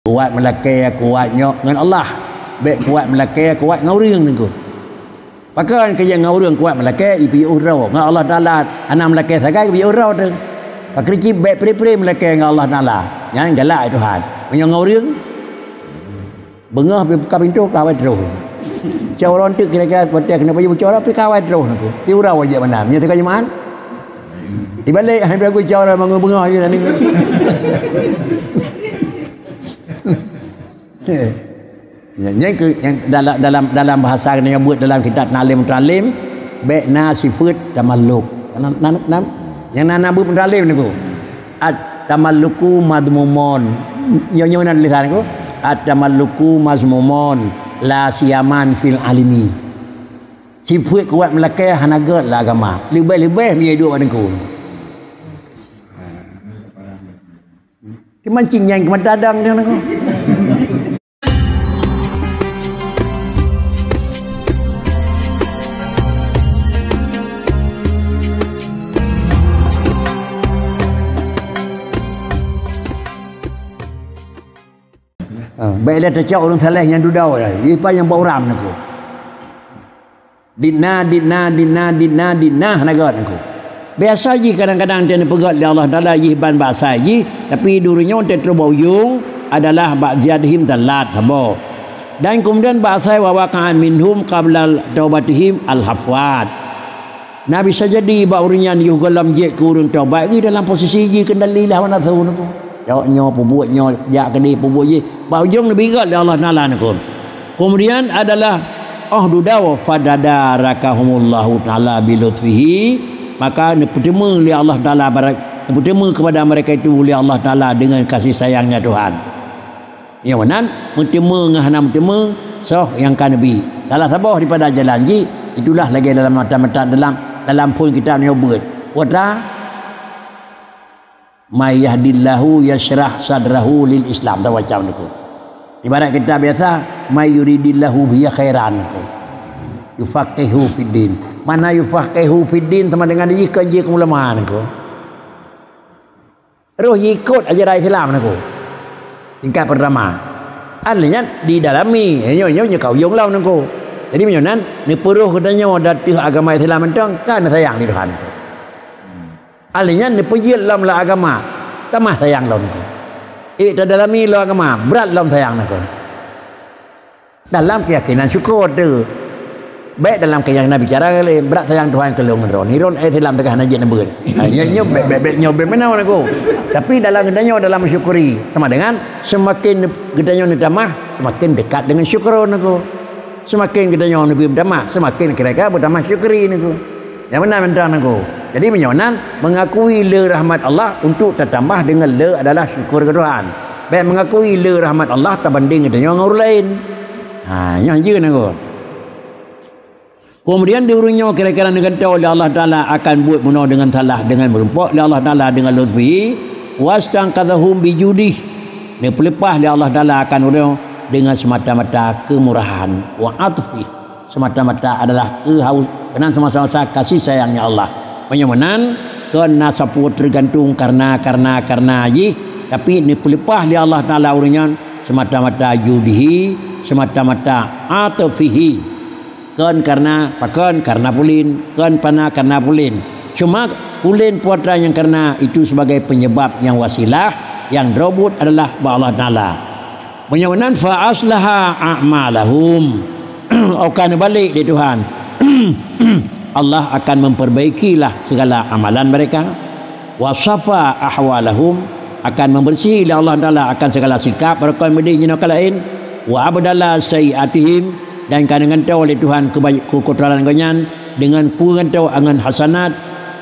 kuat melakai kuat nyok dengan Allah baik kuat melakai kuat ngauring niku pakan ke yang ngauring kuat melakai ipi urau dengan Allah Taala anak melakai sagai ipi urau tu pakrici baik pri-pri melakai dengan Allah Taala yang galak Tuhan punya ngauring bengah buka pintu kawai terus cawron tu kira-kira potek kena baju cawron pi kawai terus niku ti urau aja mana nya tengah jemaah ibalik hai aku cawron bangun bengah je ni yang dalam bahasa yang buat dalam kitab Nalim baikna sifat tamalluk yang nana buat Nalim niku at-tamalluku madmumun nyonya nan tulisan niku at-tamalluku mazmumun la siyaman fil alimi sifat kuat melakai hanagat lah agama lebih dia hidup niku mancing yang kemadadang dia niku baiklah tercak orang salah yang dudau dah ipa yang bauram niku dina nagat niku biasa ji kadang-kadang dia pegat oleh Allah Taala ji ban bahasa ji tapi durunya untuk terbauyung adalah ba'dihim talat habo dan kemudian bahasa wa waqa'an minhum qabla taubatihim al-hafwat nabi saja di baurinya ni galam je kurun taubat ni dalam posisi ji kendali lah mana tahu niku nyo pubuatnya jak kedi pubuat je baujung nabi gat oleh Allah Taala niku kemudian adalah dudaw fadadarahumullahu taala bilutfihi maka pertama oleh Allah Taala pertama kepada mereka itu oleh Allah Taala dengan kasih sayangnya Tuhan yang mana pertama ngahana pertama yang kan nabi dalam sabah daripada jalan ji itulah lagi dalam mata-mata dalam pun kitab ni buat wata may yahdillahu yashrah sadrahu lil Islam dah macam niku ibarat kita biasa may yuridillahu biya khairan niku yufaqihu fid din mana yufaqihu fid din sama dengan dia kerja ulama niku roh ikut ajaran Islam niku tingkat pertama artinya didalami nyo kau yung law niku jadi menyonan ni peruh katanya datih agama Islam mentang kan sayang di Tuhan artinya ni pejil dalam agama tamah sayang law niku dalami law agama berat law sayang niku dalam keyakinan syukur tu baik dalam keyakinan bicara berat sayang Tuhan kelong niron Islam tegah najis nebur nyo benar niku tapi dalam gedanya dalam mensyukuri sama dengan semakin gedanya ni tamah semakin dekat dengan syukur niku semakin gedanya lebih tamah semakin kira-kira bertambah syukuri niku yang benar niku jadi menyonan mengakui le rahmat Allah untuk tertambah dengan le adalah syukur ke Tuhan baik mengakui le rahmat Allah terbanding gedanya dengan orang lain yang je niku kemudian diurungnya kira-kira negara oleh Allah Ta'ala akan buat munah dengan salah dengan merumpuk oleh Allah Ta'ala dengan lutfi wastangkadhahum bijudih dia pelepah oleh Allah Ta'ala akan urung dengan semata-mata kemurahan wa atfi semata-mata adalah kenan sama-sama kasih sayangnya Allah penyemenan kena sapu tergantung karena ji tapi ini pelepah oleh Allah Ta'ala urungnya semata-mata judihi semata-mata atfihi kan karena pulin kan pana karena pulin cuma pulin putra yang karena itu sebagai penyebab yang wasilah yang robot adalah Allah Ta'ala menyawanan fa aslaha a'malahum akan balik di Tuhan Allah akan memperbaikilah segala amalan mereka wasafa ahwalahum akan membersih Allah Ta'ala akan segala sikap mereka medin lain wa abdalla sayiatihim dan dengan tahu oleh Tuhan kekurangan ganyan dengan puran tahu angan hasanat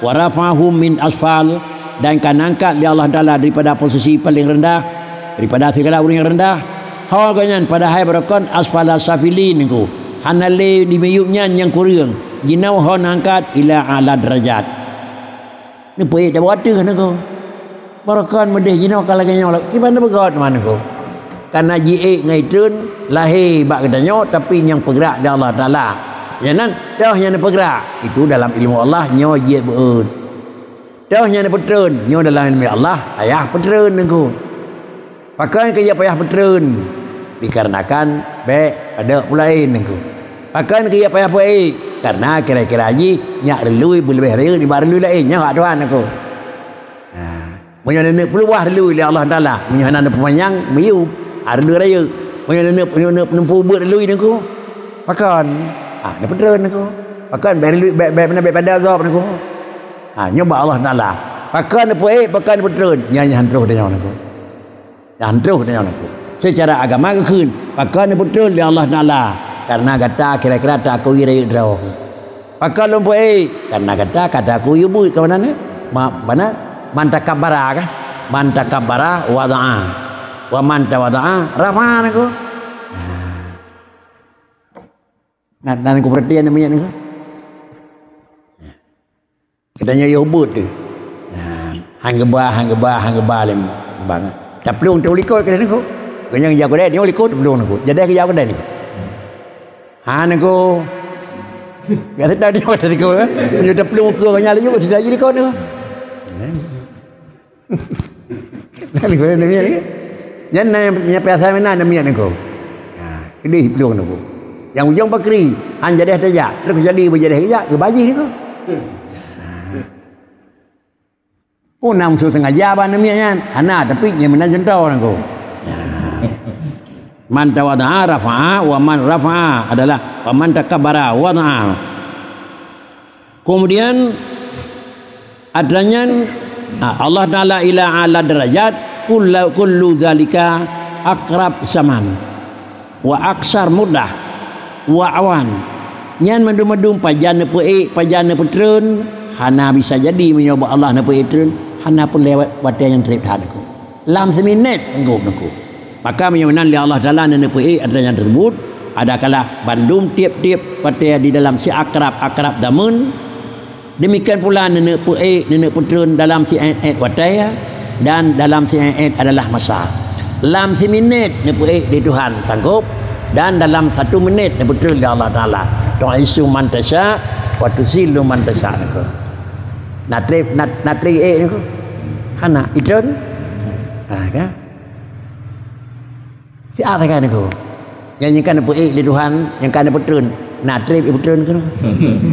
warafahum min asfal dan kan angkat dia Allah Taala daripada posisi paling rendah daripada segala orang yang rendah hawa ganyan pada hai barakon asfala safilin niku hanale di meyupnya yang kurang jinau hon angkat ila ala derajat ni puai dah buat tu niku barakon medeh jinau kalau ganyan gimana begot mana niku karena ji ngai tun lahir bak katanya tapi yang bergerak dia Allah Taala jangan dah yang bergerak itu dalam ilmu Allah nyo je beut dah yang bertun nyo dalam ilmu Allah ayah bertun niku Pakai kaya payah petren dikarenakan baik ada pula aku. Pakai kaya payah baik karena kira-kira haji nyak relui lebih raya di bar relui lain nya hak tuan aku. Punya nenek peluah relui oleh Allah Taala. Punya anak pemanjang miu relui raya. Punya nenek nempu buat relui aku. Pakai ada petren aku. Pakai baik relui baik pada agak aku. Nyoba Allah Taala. Pakai pakai petren nyanyi terus dia aku. Terus dia aku. Secara agama ke kun pakai petren oleh Allah Taala. Karena kata kira-kira tak aku raya draw. Pakai lompai karena kata aku ibu ke mana ni? Mana? Man takabbara kah? Man takabbara wada'a. Wa man tawada'a rafa'an aku. Dan aku perhatian namanya ni. Katanya ya ubud tu. Hang gebah lem bang. Tak pelung tu likoi ke ni aku. Kanyang jauh kedai dia likoi pelung aku. Jadi ke jauh kedai ni. Aku ya tidak dia pada aku. Dia dah pelung ke kanyang liu tidak jadi kau ni. Nanti kau ni ni. Jangan nyampe asal mana namanya ni kau. Ini pelung aku. Yang ujung bakri, han jadi saja. Terus jadi berjadi saja ke baji ni kau. Nam su sengaja ban namanya. Ana tapi yang mana contoh aku. Man tawada'a rafa'a wa man rafa'a adalah wa man takabbara wada'a. Kemudian adanya Allah Ta'ala ila ala derajat kullu zalika akrab saman wa aksar mudah wa awan nyan mendum-mendum pajana petren hana bisa jadi menyoba Allah na petren hana pun lewat watian yang trip hadaku lam seminit engkau maka menyamanan li Allah Ta'ala na adanya tersebut ada kalah bandum tiap-tiap watian di dalam si akrab damun. Demikian pula nenek petren dalam si ayat wataya dan dalam si ayat adalah masa. Dalam si minit nenek di Tuhan sanggup dan dalam 1 minit nenek petren di Allah Taala. Tu'isu man tasya wa tuzilu man tasya niku. Natri niku. Kana itun. Kan? Si apa kan niku? Yang kan nenek di Tuhan, yang kan petren. Natri petren kan.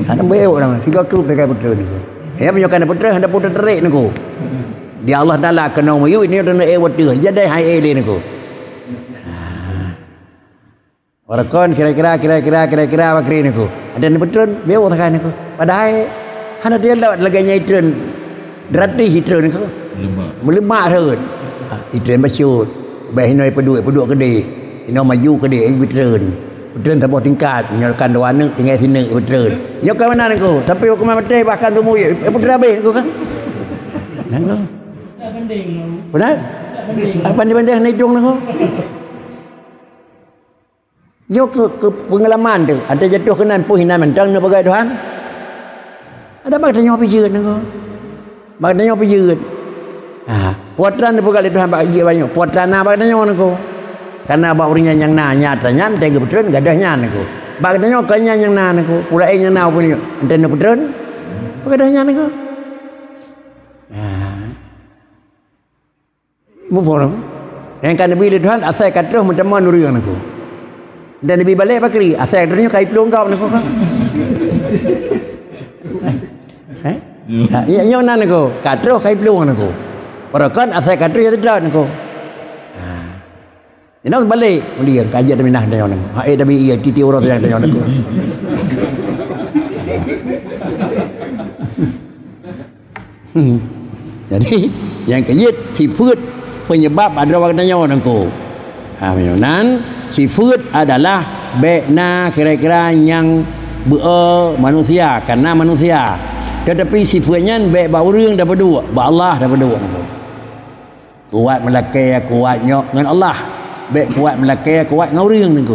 Ada beo orang 3 klub dekat petren ni. Ya menyokan petren hendak putar terik niku. Dia Allah Taala kena mayu ini ada water. Jadi hai ele niku. Orang kon kira-kira bakri niku. Ada petren beo takkan niku. Padahal hana dia laganya itren. Drati itren niku. Melemak terus. Itren basyut. Baik noi peduk gede. Ino maju gede petren. Petren tak buat tingkat menyalkan dua anak tinggal sini petren nyok ke mana niku tapi aku memang betul bahkan tu muye petren habis niku kan niku benar banding naik jong niku nyok ke pengalaman tu ada jatuh kenan puhinan mentang nak bagai Tuhan ada bak tanya apa jeun niku bak tanya apa jeun puatran tu bagai Tuhan bak je banyak puatran bak tanya niku karena abang orang yang nanya tanya tengok petren gadah nyan aku. Bak tanya kanya yang nan aku. Pula yang nau pun enten petren. Gadah nyan aku. Mupon. Yang kan Nabi Tuhan asal katrah macam mana nurian aku. Dan Nabi balik bakri asal katrahnya kai pelong kau aku kan. Ya yang nan aku. Katrah kai pelong aku. Parakan asal katrah ya tidak aku. Ini balik dia kajian demi nah dia orang. Hai demi ia titi orang yang dia orang. Jadi yang kejit sifat penyebab adalah waktunya orang ko. Menyunan sifat adalah bekna kira-kira yang manusia karena manusia. Tetapi sifatnya bek bau orang dapat dua, ba Allah dapat dua. Kuat melakai kuat nyok dengan Allah. Baik kuat melakai kuat ngau reung niku.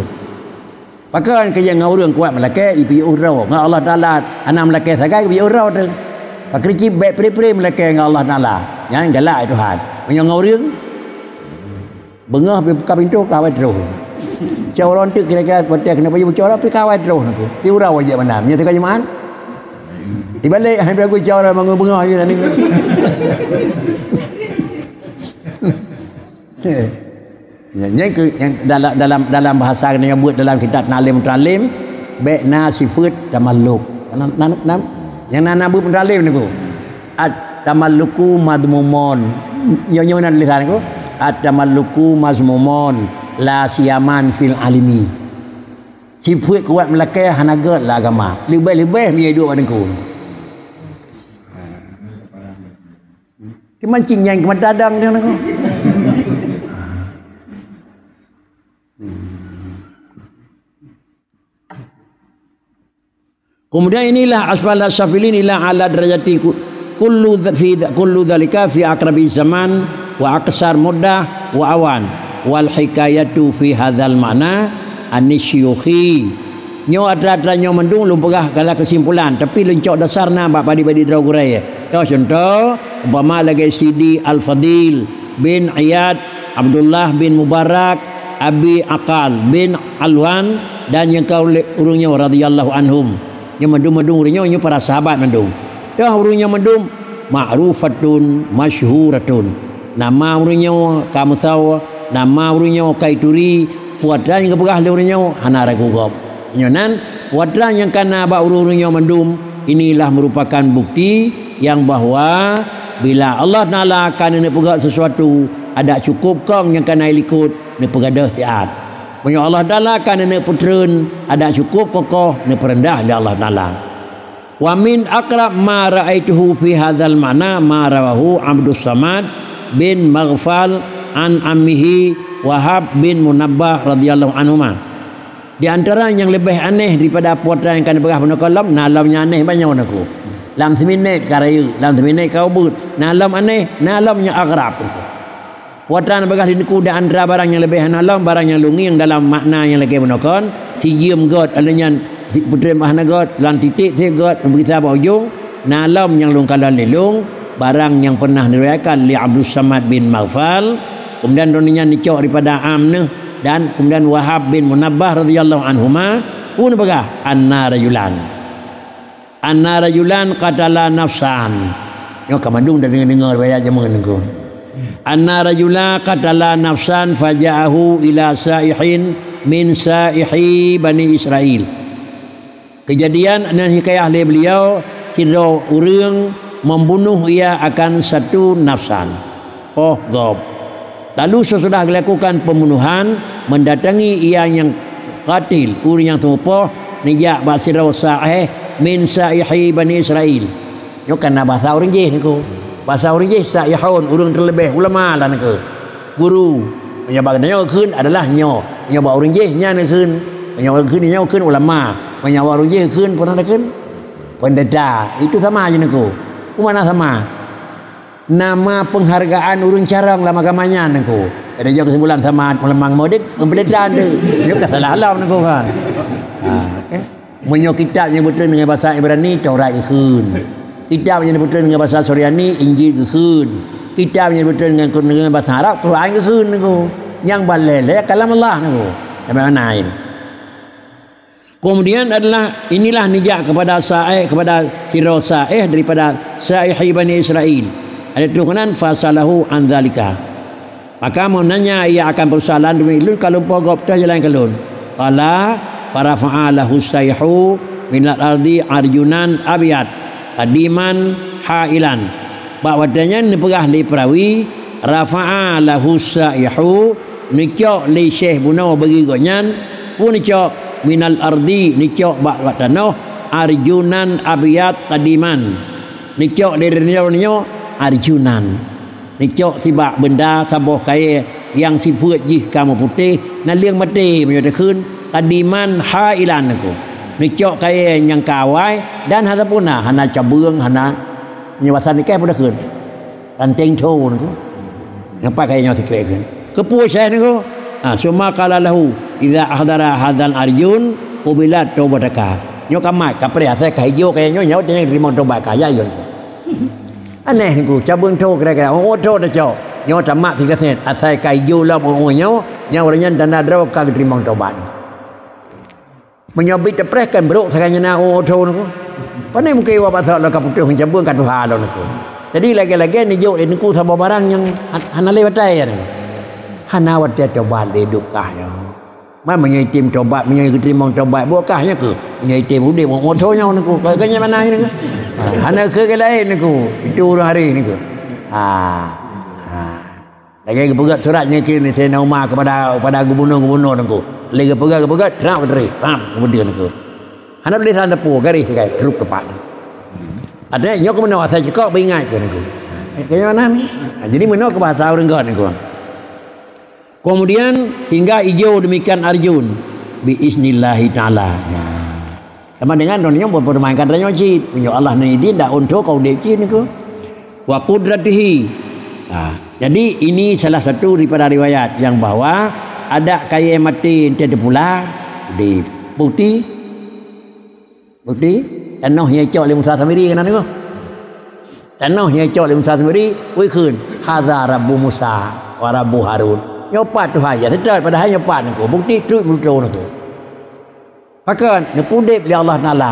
Pakai kerja ngau reung kuat melakai ipi urau. Ngau Allah Taala anak melakai sagai ipi urau tu. Pakai cip baik pre melakai ngau Allah Taala. Jangan galak Tuhan. Punya ngau reung. Bengah buka pintu kawat terus. Cauron tu kira-kira potek kena baju cauron pi kawat terus niku. Ti urau aja mana. Nya tekan jemaah. Ibalik hai aku cauron bangun bengah je ni. yang dalam bahasa yang buat dalam kitab Nalim Mutalim baikna sifat tamalluk. Yang nana buat Mutalim niku. At-tamalluku madmumon. Nyonya nak tulisan niku. At-tamalluku mazmumon la siyaman fil alimi. Sifat kuat melakai hanaga lah agama. Lebih-lebih dia duduk pada niku. Dia mancing yang kemadadang dia niku. Kemudian inilah asfal asfilin ila ala derajati kullu dzalika fi aqrabi zaman wa aqsar muddah wa awan wal hikayatu fi hadzal ma'na anisyuhi nyo ada nyo mendung lumpegah kala kesimpulan tapi lencok dasarna bab padi-padi draugurai contoh umpama lagi Sidi Al-Fadil bin Iyad Abdullah bin Mubarak Abi Aqal bin Alwan dan yang kau urungnya radhiyallahu anhum yang mendung-mendung urungnya para sahabat mendung dah urungnya mendung ma'rufatun masyhuratun nama urungnya kamu tahu nama urungnya kaituri puadran yang kepegah urungnya hana ragugop nyonan puadran yang kana ba urungnya mendung inilah merupakan bukti yang bahwa bila Allah Taala akan nak pegah sesuatu ada cukup kong yang kana ikut ni pegadah taat. Punya Allah Taala kan nak putreun ada cukup kokoh ni perendah di Allah Taala. Wa min aqrab ma ra'aituhu fi hadzal ma'na ma rawahu Abdus Samad bin Maghfal an ammihi Wahab bin Munabbah radhiyallahu anhuma. Di antara yang lebih aneh daripada putra yang kan berah pada kolam nalamnya aneh banyak aku. Lam seminit karaya, lam seminit kau but. Nalam aneh, nalamnya agrab. Putra bagah diniku dan antara barang yang lebih nalam barang yang lungi yang dalam makna yang lagi menokon si jiem god alanya putri mahna god lan titik te god berita ba ujung nalam yang lung kala lelung barang yang pernah diriwayatkan li Abdus Samad bin Maghfal kemudian doninya nicok daripada Amne dan kemudian Wahab bin Munabbah radhiyallahu anhuma pun bagah anna rajulan qatala nafsan yo kamandung dah dengar riwayat zaman niku. Anna rajula qatala nafsan faja'ahu ila sa'ihin min sa'ihi Bani Israel. Kejadian dan hikayah oleh beliau kira orang membunuh ia akan satu nafsan. Oh gob. Lalu sesudah dilakukan pembunuhan mendatangi ia yang qatil orang yang tupoh nijak basirau sa'ih min sa'ihi Bani Israel. Yo kana bahasa orang je niku. Bahasa orang je sa'ihun orang terlebih ulama lah nak guru menyebab nyo keun adalah nyo menyebab orang je nya nak keun menyebab keun nyo keun ulama menyebab orang je keun pun ada keun pendeta itu sama aja naku mana sama nama penghargaan orang carang lama agamanya naku ada juga kesimpulan sama melemang modit pendeta tu juga salah alam naku kan menyo kitab yang betul dengan bahasa Ibrani Taurat keun kitab yang betul dengan bahasa Suryani Injil keun kitab yang betul dengan bahasa Arab Quran keun niku yang balele kalam Allah niku mana ini kemudian adalah inilah nijak kepada Sa'ih kepada sirah Sa'ih daripada Sa'ihi Bani Israel ada turunan fasalahu an dzalika maka menanya ia akan persoalan demi kalau pogop dah jalan kelun qala farafa'alahu sayhu minal ardi arjunan abiyat Adiman hailan bawadanya ni perah li perawi rafa'a lahu sa'ihu nikok li syekh buno bagi gonyan pun nikok minal ardi nikok bak tanah arjunan abiyat kadiman nikok dari nyo arjunan nikok tibak benda saboh kaya yang sifat jih kamu putih na liang mati menyo keun kadiman hailan aku nikok kaya yang kawai dan hata punah hana cabung hana nyewasan nikah pun dah keun ranting thau niku nampak kaya nyawa tikrekeun kepuh syekh niku summa qala lahu idza ahdara hadzal arjun ubilat taubataka nyo kamat kapre asai kayo kaya nyo dia terima taubat kaya yo aneh niku cabung thau kira-kira oh thau dah cok nyo tamat 3 sen asai kayo lah nyo orangnya dana draw ka terima taubat menyabit depreskan bro sakanya na thau niku pandai mungkin wa pasal la kaputuh cabung ka Tuhan niku jadi lagi-lagi ni jo niku sama barang yang hana le batai ya hana wate tobat le dukahnya mai menyai tim tobat menyai terima tobat bukahnya ke menyai tim udah mau motornya niku kayaknya mana ini hana ke lain niku itu hari niku lagi kepegat suratnya kini Sayyidina Umar kepada gubernur niku lagi kepegat terang berdiri kemudian niku hana boleh sana pu garis kayak teruk tepat ada nyok mana saya cakap beringat ke niku kayaknya mana jadi mana ke bahasa orang God niku. Kemudian hingga hijau demikian Arjun biiznillahi taala. Sama dengan dunia berpermainkan ranyo jin, punya Allah ni dia ndak untuk kau dek jin niku. Wa qudratihi. Jadi ini salah satu daripada riwayat yang bahwa ada kaya mati ente pula di bukti tanah yang cok oleh Musa Samiri kan niku. Tanah yang cok oleh Musa Samiri, wei khun hadza rabbu Musa wa rabbu Harun. Nyopat Tuhan ya sedar pada hanya nyopat niku bukti tu betul niku pakan ne pudip li Allah Taala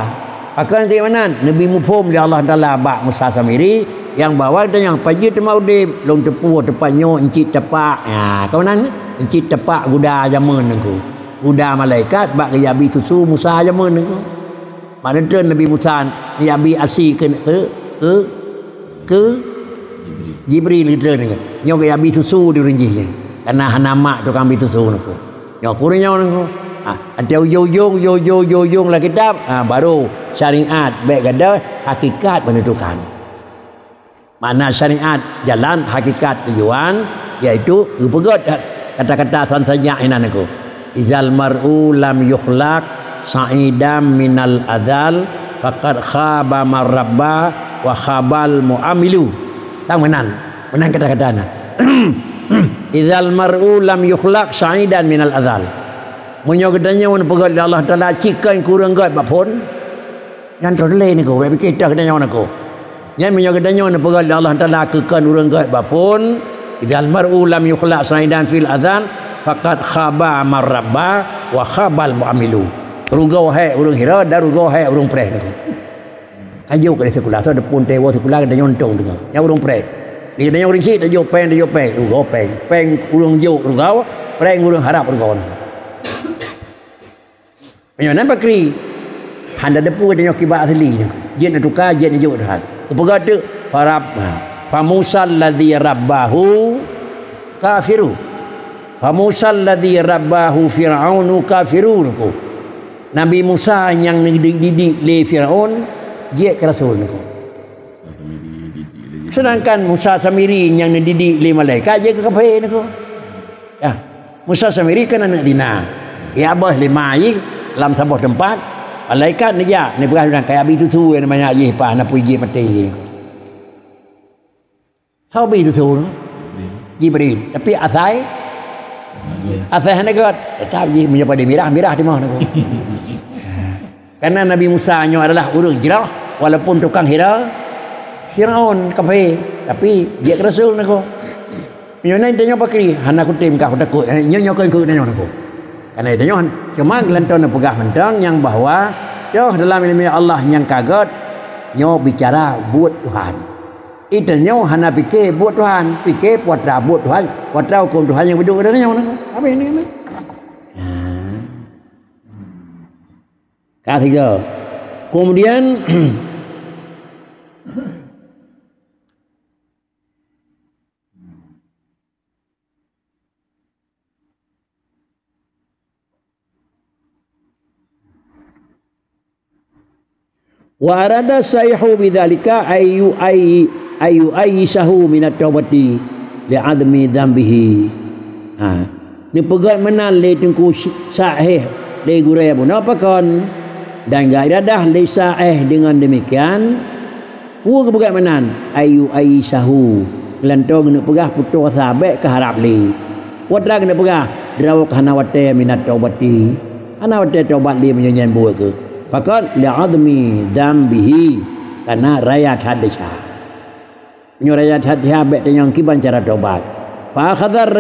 pakan ke mana nabi mufhum li Allah Taala ba Musa Samiri yang bawa dan yang pagi temau dip long tepu tepanyo encit tepak kau nan encit tepak guda zaman niku guda malaikat ba ke yabi susu Musa zaman niku mana ten nabi Musa ni yabi asi ke Jibril itu niku nyo ke yabi susu di rinjinya karena nama tukang itu suhu niku. Nyo kurnya niku. Ada ujung lah kitab. Baru syariat baik ada hakikat menentukan. Mana syariat jalan hakikat tujuan iaitu pegot kata-kata san saja ina niku. Izal mar'u lam yukhlaq sa'idam minal adzal faqad khaba marrabba wa khabal muamilu. Tang menang kata-katana. Idzal mar'u lam yukhlaq sa'idan minal adzal. Munyo gedanya mun pegat Allah Taala cikan kurang gat bapun. Yang tole niku we kita gedanya niku. Yang munyo gedanya mun pegat Allah Taala kekan urang gat bapun. Idzal mar'u lam yukhlaq sa'idan fil adzan faqad khaba marrabba wa khabal muamilu. Rugau hai urang hira dan rugau hai urang preh niku. Ayo ke sekolah so depun tewo sekolah gedanya ontong dengar. Yang urang preh dia dah orang kit dah jauh peng urang peng urang jauh urang peng urang harap urang punya nan bakri handa depu dia kibat asli dia nak tukar dia jauh dah kepegat tu farab famusal ladzi rabbahu kafiru famusal ladzi rabbahu fir'aunu kafirun Nabi Musa yang dididik le Firaun dia ke rasul niku. Sedangkan Musa Samiri yang dididik oleh malaikat dia ke kafir niku. Ya, Musa Samiri kan anak dina. Ya abah lima ye dalam sebuah tempat malaikat ni ya ni bukan orang kayak itu namanya ye pa nak pergi mati niku. Sabi itu Jibril tapi asai hendak tetap ye menjadi mirah di mana niku. Karena Nabi Musa nya adalah urang jerah walaupun tukang hira Firaun kafir tapi dia rasul niku. Nyo nai tanya pakri hana ku tim ka takut nyo kan ku nyo niku. Karena dia cuma gelanton pegah mentang yang bahwa yo dalam ilmu Allah yang kaget nyo bicara buat Tuhan. Itu nyo hana fikir buat Tuhan, fikir putra buat Tuhan, putra hukum Tuhan yang berdua ada nyo niku. Apa ini? Ketiga. Kemudian wa arada sayhu bidzalika ayu ayyisahu min at-taubati li'admi dhanbihi. Ni pegat menan le tengku sahih le gurai pun apa kon dan enggak iradah le sahih dengan demikian hu pegat menan ayu ayyisahu lantong nak pegah putus sahabat ke harap le wadra kena pegah drawak hanawate min at-taubati hanawate taubat le menyanyian buat ke fakat li'admi dambihi karena rakyat hadisha nyo rakyat hadisha bet yang kiban cara tobat fa akhadhar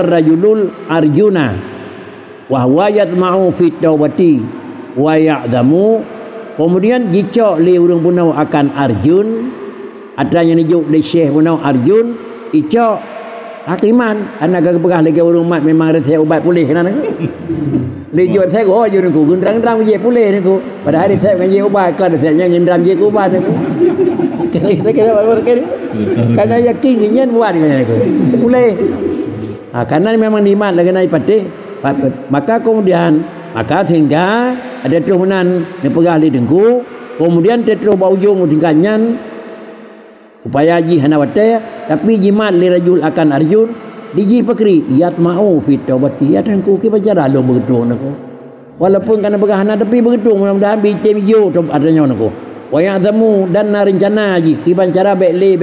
rajulul arjuna wa huwa yatma'u fi taubati wa ya'damu. Kemudian jika le urang punau akan Arjun adanya nijuk de Syekh punau Arjun ica Hakiman anak gagah lagi orang mat memang ada teh ubat pulih kan aku. Lejut teh oh je aku gendang-gendang je pulih aku. Padahal teh kan je ubat kan teh yang gendang je ubat aku. Karena yakin nyen buat kan aku. Pulih. Karena memang nikmat lagi naik patih. Maka kemudian hingga ada turunan ni pegah li dengku. Kemudian terus baujung tingkannya upaya ji hanawate tapi jimat li rajul akan arjun diji pakri yat mau fit tawbati ya tangku ki bacara lo begitu nako walaupun kana begahana tapi begitu mudah-mudahan bitem jo adanya nako wa ya'zamu dan rencana ji ki bancara bekle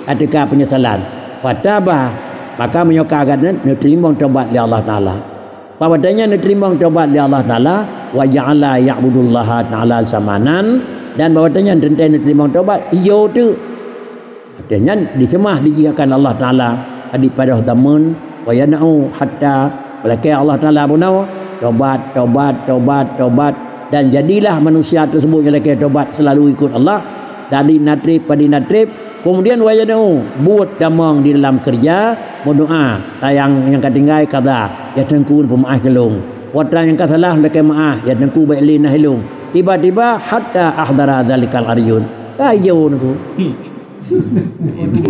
adakah penyesalan fataba maka menyokagan nerima taubat li Allah taala pawadanya nerima taubat li Allah taala wa ja'ala ya'budullaha ta'ala zamanan dan bahwatanya rentan nerima taubat hijau tu adanya disemah dijiakan Allah taala adi pada zaman wa yanau hatta belaka Allah taala bunau taubat dan jadilah manusia tersebut yang laki taubat selalu ikut Allah dari natrib pada natrib kemudian wa yanau buat damang di dalam kerja berdoa tayang yang ketinggai kata ya tengku pemaaf kelung Watan yang katalah laki maaf ya tengku baik lina hilung tiba-tiba hatta ahdara zalikal aryun kayau naku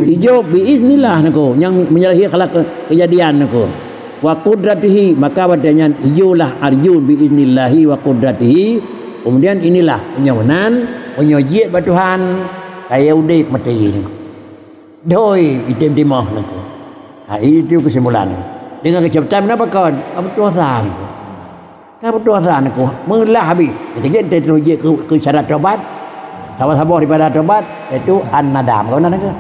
hijau biiznillah naku yang menyalahi akhlak kejadian naku wa qudratihi maka wadanya hijaulah arjun biiznillahi wa qudratihi kemudian inilah penyawanan penyojit batuhan kaya udip mati naku doi item timah naku itu kesimpulan dengan kecepatan apa kawan apa tuasan apa tuasan naku melah habis kejadian terjadi ke syarat taubat sabar-sabar daripada taubat itu an-nadam kau nak ke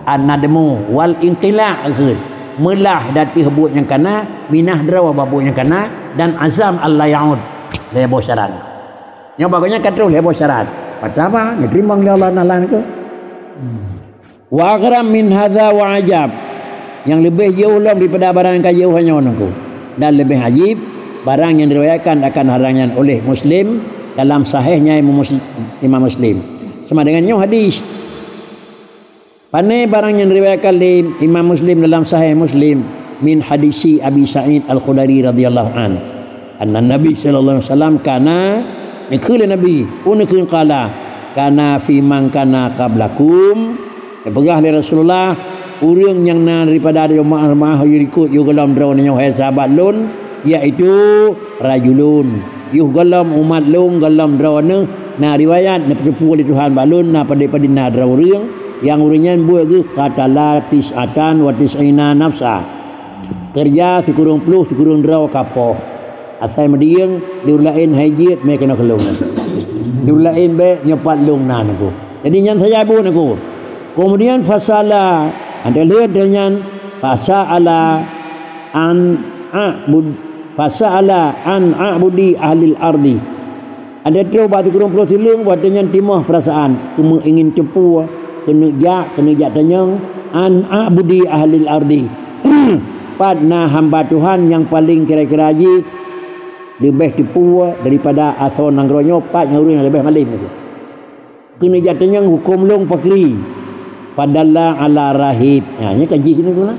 an-nadamu wal inqila akhir melah dati hebut yang kana minah drawa babu yang kana dan azam Allah yaud lebo syarat yang bagusnya kata lebo syarat apa diterima oleh Allah Taala ke wa aghram min hadza wa ajab yang lebih jauh daripada barang yang jauh hanya onku dan lebih ajib barang yang diriwayatkan akan harangan oleh Muslim dalam sahihnya Imam Muslim sama dengannya hadis panai barang yang diriwayatkan oleh Imam Muslim dalam sahih Muslim min hadisi Abi Sa'id Al-Khudri radhiyallahu an anna Nabi sallallahu alaihi wasallam kana nikul Nabi unikun qala kana fi man kana qablakum pegah dari Rasulullah urang yang daripada jemaah ikut yo galam drawnnya hai sahabat lun iaitu rajulun yo galam umat lun galam drawana na riwayat na perpu oleh Tuhan balun na pada na draurang yang urangnya buat ke katala tisatan wa tisina nafsa kerja sikurung puluh sikurung draw kapoh asai mediang diulain hajit me kena kelung diulain be nyepat lung na naku jadi nyan saya bu naku kemudian fasala ada lihat dengan fasala an a'budi ahlil ardi ada tu batu kurung pulau silung buat dengan timah perasaan cuma ingin cepu kena jak tanyang an a'budi ahlil ardi padna hamba Tuhan yang paling kira-kira haji lebih tipu daripada asal nangronyo pat yang urang lebih malim itu kena jak tanyang hukum long pakri padalla ala rahib nya kaji kena tu lah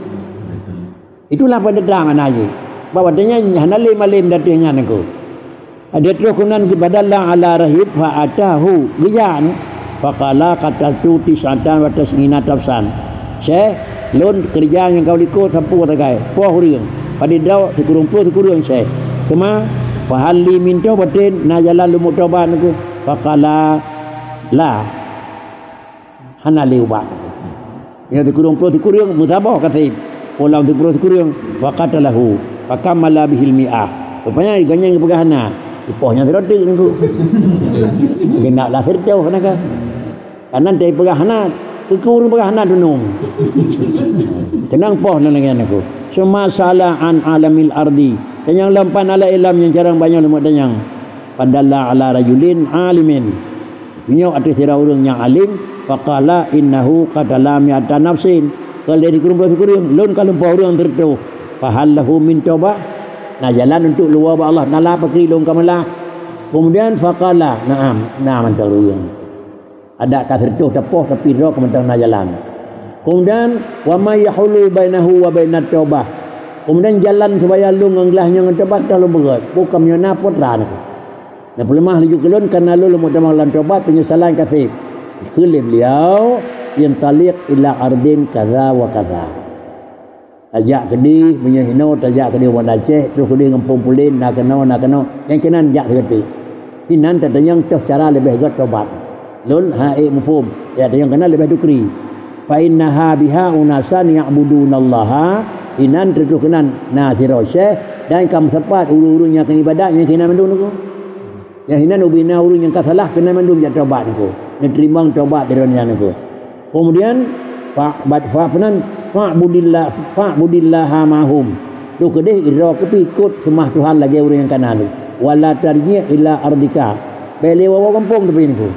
itulah pada terang aja bahawa dia hanalim malim datangnya naku ada terus kunan padalla ala rahib fa atahu giyan faqala qatatu tisatan wa tasnina tafsan syekh lon kerja yang kau ikut sapu tagai poh urang pada daw sekurung syekh kema fa halli min taubatin na jalan lumut taubat naku faqala la hanali ubat ya dikurung mutabah kata ulang dikurung faqatalahu fakamala bihil mi'ah rupanya ganyang pegahana ipohnya terotik niku kena lah terjauh kana kanan dari pegahana kekurung pegahana dunung tenang poh nangan aku semua salah an alamil ardi dan yang lampan ala ilam yang jarang banyak lemak danyang padalla ala rajulin alimin punya atas tira urang yang alim faqala innahu qadala mi'ata nafsin kalau dia dikurung lun kalau poh urang tertuh fahallahu min taubat nah jalan untuk luar Allah nala pakri lung kamalah kemudian faqala na'am antaruyang ada kasertuh tepoh tapi roh kementang na jalan Kemudian wa may yahulu bainahu wa bainat taubah. Kemudian jalan supaya lu ngenglahnya ngan tobat dah lu berat. Bukan nyona putra nak. Nah pelemah laju kelun karena lu mau lan tobat penyesalan kasih. Kelih beliau yang taliq ila ardin kaza wa kaza. Ajak kedi menyahino tajak kedi wan Aceh terus kedi ngempung pulin nak kena yang kenan jak kedi. Inan tak yang tuh cara lebih gat tobat. Lun hae mufhum. Ya yang kena lebih dukri. Fa innaha biha unasan ya'budunallaha inan terus kenan nasiro syekh dan kam sepat ulu-ulunya ke ibadatnya kena mandum tu. Ya hinan ubina ulu yang kasalah kena mandum jak tobat tu. Diterima tobat dari orang tu. Kemudian fa'budillaha mahum. Tu kedih ira kepikut semah Tuhan lagi orang yang kanan tu. Wala tarji ila ardika. Bele wawa kampung tu pinku.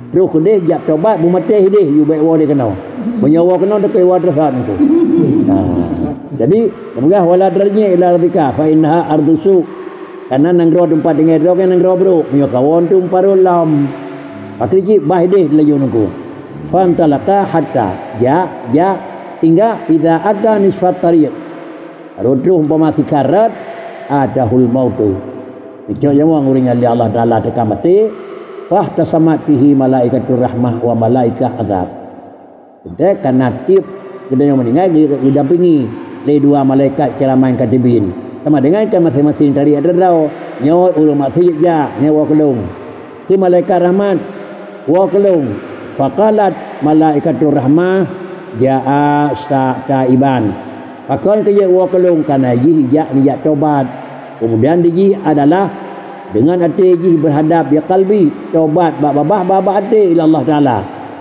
Terus kedih jak tobat bumateh deh you baik wawa dia kenal. Menyawa kenal dekat wawa tersat tu. Jadi semoga wala tarji ila ardika fa innaha ardusu. Karena nanggro tempat dengan ro kan nanggro bro. Menyo kawan tu parul lam. Pakriji bah deh layu nunggu. Fantalaka hatta ja hingga idza ada nisfat tariq rodruh umpama sikarat adahul mautu dicok yang uringnya li Allah taala teka mati fahtasamat fihi malaikatur rahmah wa malaikah azab gede kanatib gede yang meninggal didampingi le dua malaikat kiraman katibin sama dengan kan masing-masing dari ada rau nyawa ulama sijja nyawa kelung ki malaikat rahmat wa kelung faqalat malaikatur rahmah jaa taiban. Pakon ke wa kelung kana ji jak ni jak tobat. Kemudian diji adalah dengan hati ji berhadap ya qalbi tobat babah hati ila Allah taala.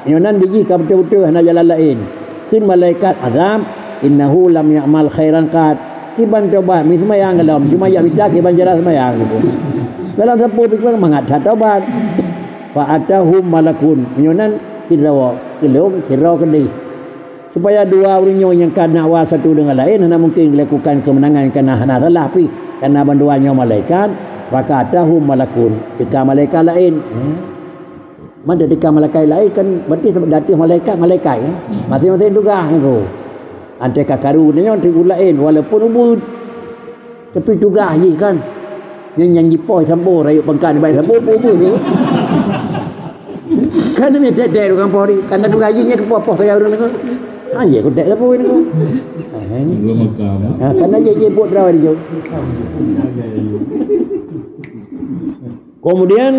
Yonan diji ka betul-betul hana jalan lain. Kun malaikat azam innahu lam ya'mal khairan qat. Kiban tobat mi semayang dalam cuma ya bidak kiban jalan semayang gitu. Dalam sepuh pikir mangat tobat. Fa atahum malakun. Yonan kirawa kelum kira kedih supaya dua orang yang kena wa satu dengan lain hanya mungkin dilakukan kemenangan kerana hana salah tapi kerana banduannya malaikat maka atahum malakun dekat malaikat lain mana dekat malaikat lain kan berarti datang malaikat masing-masing tugas tu antai kakarunya untuk lain walaupun ubud tapi tugas je kan yang nyanyi poi sambo rayu pengkan baik sambo ni kan ni dek orang pori kan ada gajinya ke popoh saya orang ni ya ko dek apa ni ko kan aja je buat rawa dia kemudian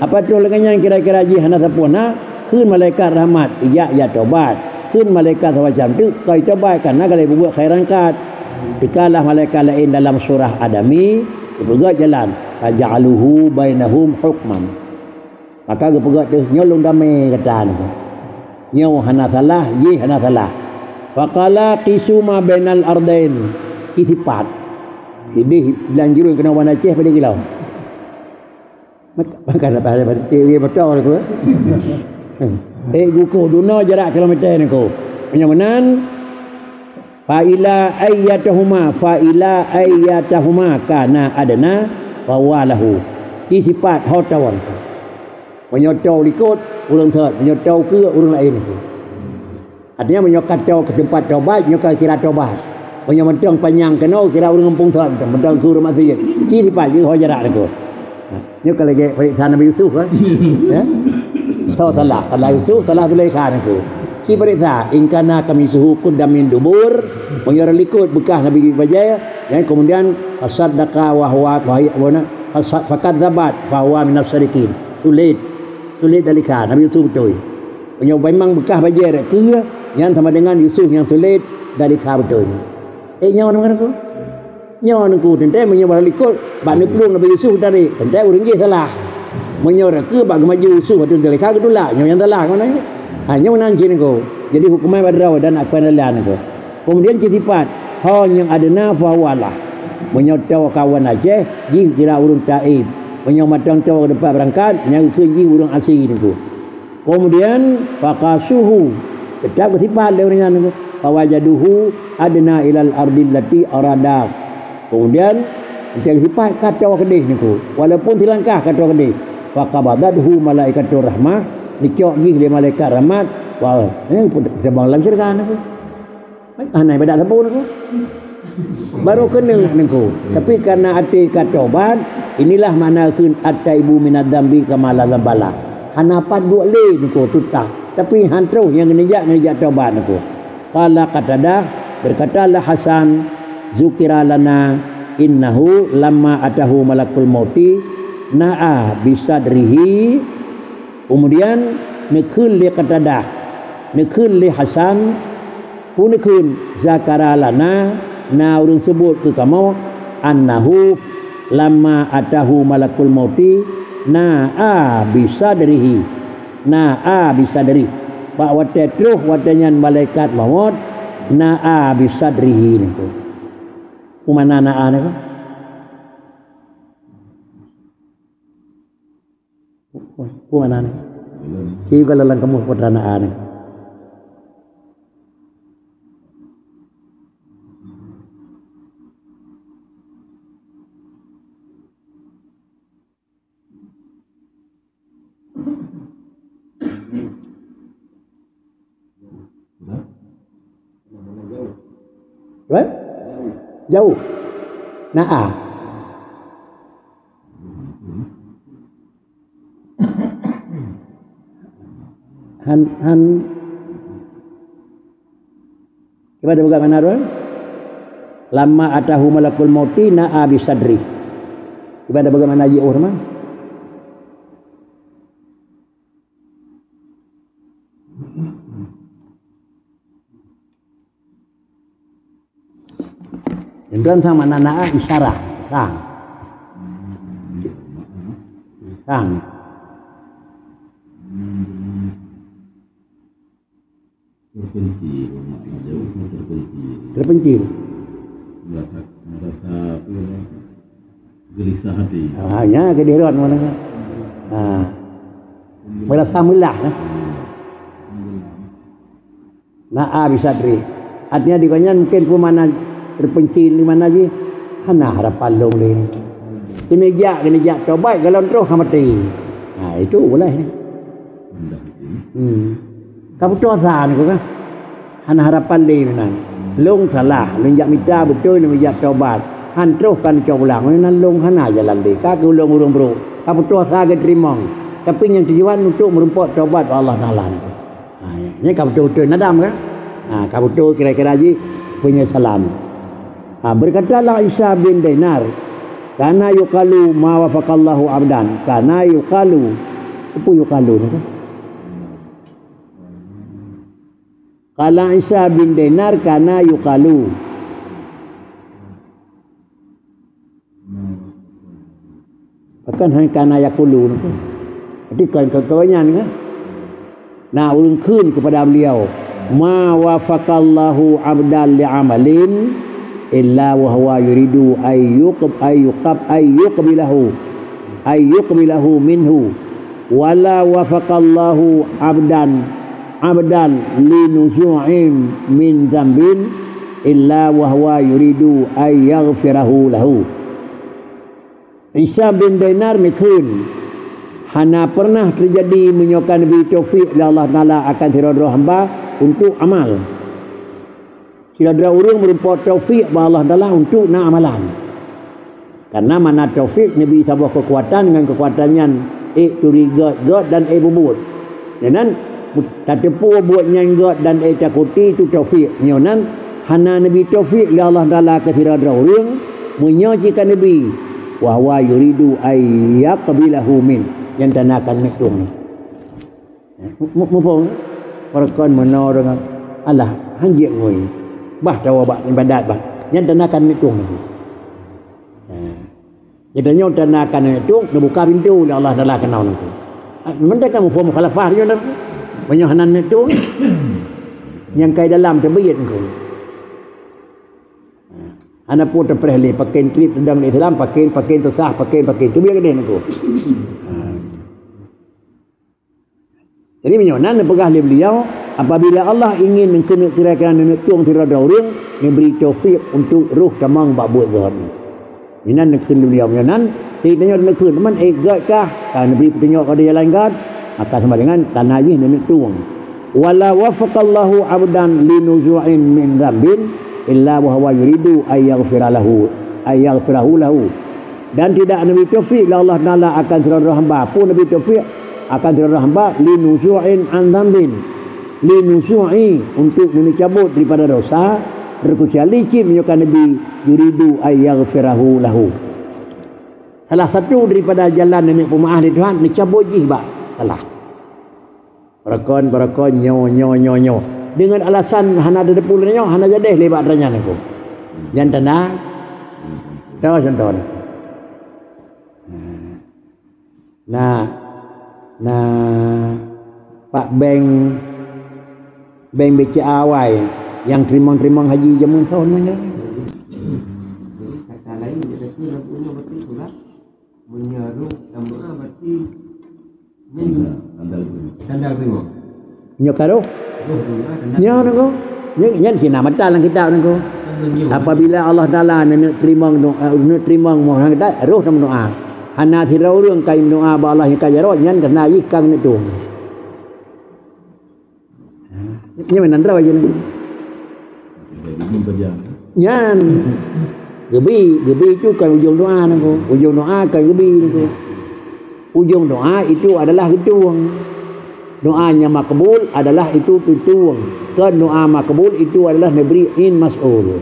apa tu lengannya kira-kira ji hana sapuna keun malaikat rahmat ya tobat keun malaikat macam tu kau tobat karena kalau buat khairan kat dikalah malaikat lain dalam surah adami juga jalan faja'aluhu bainahum hukman. Maka ke pegat tu nyolong damai kata ni. Nyaw hana salah, ji hana salah. Faqala qisuma bainal ardain. Kisipat. Ini bilang jiru kena wan Aceh pada kilau. Maka ada dia betul aku. Guko duna jarak kilometer ni ko. Penyamanan fa ila ayyatahuma kana adana wa walahu. Kisipat hotawan. Menyotau likut urang thot, menyotau ke urang lain itu. Artinya menyokatau ke tempat tobat, nyokal kira tobat. Menyomentang panjang kenal kira urang kampung thot, mentang ke rumah masjid. Ki dipat je jarak tu. Nyokal lagi periksa Nabi Yusuf kan. Ya. Tahu salah, kalau Yusuf salah Zulaikha tu. Ki periksa ingkana kami suhu kudamin dubur, menyora likut bekas Nabi Bajaya, yang kemudian fasaddaqa wa huwa fakadzabat fa huwa minas sadiqin. Sulit dalika Nabi Yusuf betul. Punya memang bekas bajer ke yang sama dengan Yusuf yang sulit dalika betul. Nyawa dengan aku. Nyawa aku tentai menyawa likut bak nepulung Nabi Yusuf tadi. Tentai urang ge salah. Menyawa ke bak maju Yusuf betul dalika ke dula. Nyawa yang salah mana? Hanya menangkin aku. Jadi hukuman badraw dan aku lalan aku. Kemudian kitipat yang adana fa walah. Menyotau kawan Aceh ji kira urang taib. Penyamatang tahu ke depan berangkat yang kunci urang asing itu. Kemudian faqasuhu tetap ketipat dia orang itu. Fawajaduhu adna ilal ardil lati arada. Kemudian ketipat kata kedih niku. Walaupun dilangkah kata kedih. Faqabadadhu malaikatur rahmah dicok ji oleh malaikat rahmat Wah, ini kita bang dalam syarikat aku. Anai pada sapu aku. Baru kena nengku. Tapi karena hati katobat, inilah mana kun ataibu minad dambi kama la dzambala. Hanapat dua le nengku tutah. Tapi hantru yang ngejak taubat nengku. Qala Qatadah berkatalah Hasan zukira lana innahu lamma atahu malakul mauti na'a bisadrihi. Kemudian nekun li Qatadah, nekun li Hasan, pun nekun zakara lana na urang sebut ke kamu annahu lamma atahu malakul mauti na'a bisadrihi, na'a bisadri pak wate truh watanyan malaikat maut na'a bisadrihi niku umana na'a niku umana niku iki kalalang kamu putra na'a niku right? Jauh. Na'a. Han Kepada bagaimana Arwah? Lama atahu malakul mauti na'a bisadri. Kepada bagaimana Haji Urman? Dan sama na'a isyarah sang terpencil merasa gelisah hati hanya kediran mana merasa melah na'a bisadri artinya dikanya mungkin pemana terpencil di mana lagi hana harapan long ni kena jak tobat kalau terus mati itu boleh ni kamu dosa ni kan hana harapan ni nan long salah long jak minta betul ni jak tobat han terus kan coba ulang nan long hana jalan dia kaku long urung bro kamu dosa ke terima tapi yang tujuan untuk merumput tobat Allah Taala ni ni kamu betul nadam kan kamu betul kira-kira ji punya salam. Berkatalah Isa bin Dinar, kana yuqalu ma wafaqallahu abdan, kana yuqalu apa yuqalu ni kan? Kala Isa bin Dinar kana yuqalu akan hanya kana yaqulu ni kan? Jadi kawan-kawannya ni kan? Nah ulun kun kepada beliau ma wafaqallahu abdan li'amalin illa wa huwa yuridu ayyuqbilahu minhu wala wafaqallahu abdan linuzu'in min dzambin illa wa huwa yuridu ayyaghfirahu lahu. Isa bin Dinar mikun hana pernah terjadi menyokan Nabi taufik Allah Taala akan tiradra hamba untuk amal. Tiradra orang merupakan taufik Allah Taala untuk nak amalan. Karena mana taufik Nabi sebuah kekuatan dengan kekuatannya turi God dan bubut. Jangan tatepu buat nyang God dan takuti itu taufik. Nyonan hana Nabi taufik Allah Taala ke tiradra orang menyajikan Nabi wa huwa yuridu ayyaqbilahu min yang tanakan nektung. Mufaham? Perkon menor dengan Allah hanjik ngoi. Bah tawabak ibadat bah. Yang tanakan nektung ni. Jadi nyo tanakan nektung buka pintu oleh Allah Taala kenal nanti. Mereka mufaham mukhalafah dia nak. Banyak hanan nektung. Yang kai dalam terbiyat engkau. Anak pun terperhli pakai klip sedang di Islam pakai tu sah pakai tu biar gede engkau. Jadi menyonan pegah beliau apabila Allah ingin mengkena kira-kira tuang tirada orang memberi taufik untuk ruh tamang bak buat zahir. Minan nekun beliau menyonan tidak nekun teman gad kah kan beri petunjuk kepada jalan gad akan sama dengan tanah je nenek tuang. wala wafaqallahu 'abdan linuzu'in min dzambin illa wa huwa yuridu ayaghfirahu lahu. Dan tidak Nabi taufik Allah Taala akan terhadap hamba pun Nabi taufik akan terhadap hamba linuzu'in an dzambin, linuzu'i untuk mencabut daripada dosa, terkecuali menyukai Nabi yuridu ayaghfirahu lahu. Salah satu daripada jalan nenek pemaaf ni Tuhan ni cabut jih bak salah. Berakon nyo dengan alasan hana ada depulnya hana jadi lebat ranya aku. Jangan tenang. Tahu contoh. Nah Pak Beng BCA awai yang terima haji jamun tahun mana? Kata lain dia punya berarti pula menyaruh doa berarti sandal primo. Nyo karo? Nyo nengko. Yang kena mata lang kita nengko. Apabila Allah Taala nak terima mohon kita roh dalam doa. Hana thirau rương kai doa ba Allah kai ro nyan kena ikang ni tu. Nya menan ra je. Nyan gebi itu kan ujung doa nengko. Ujung doa kan gebi nengko. Ujung doa itu adalah hituang. Doanya makbul adalah itu hituang. Kan doa makbul itu adalah nabri'in mas'ul.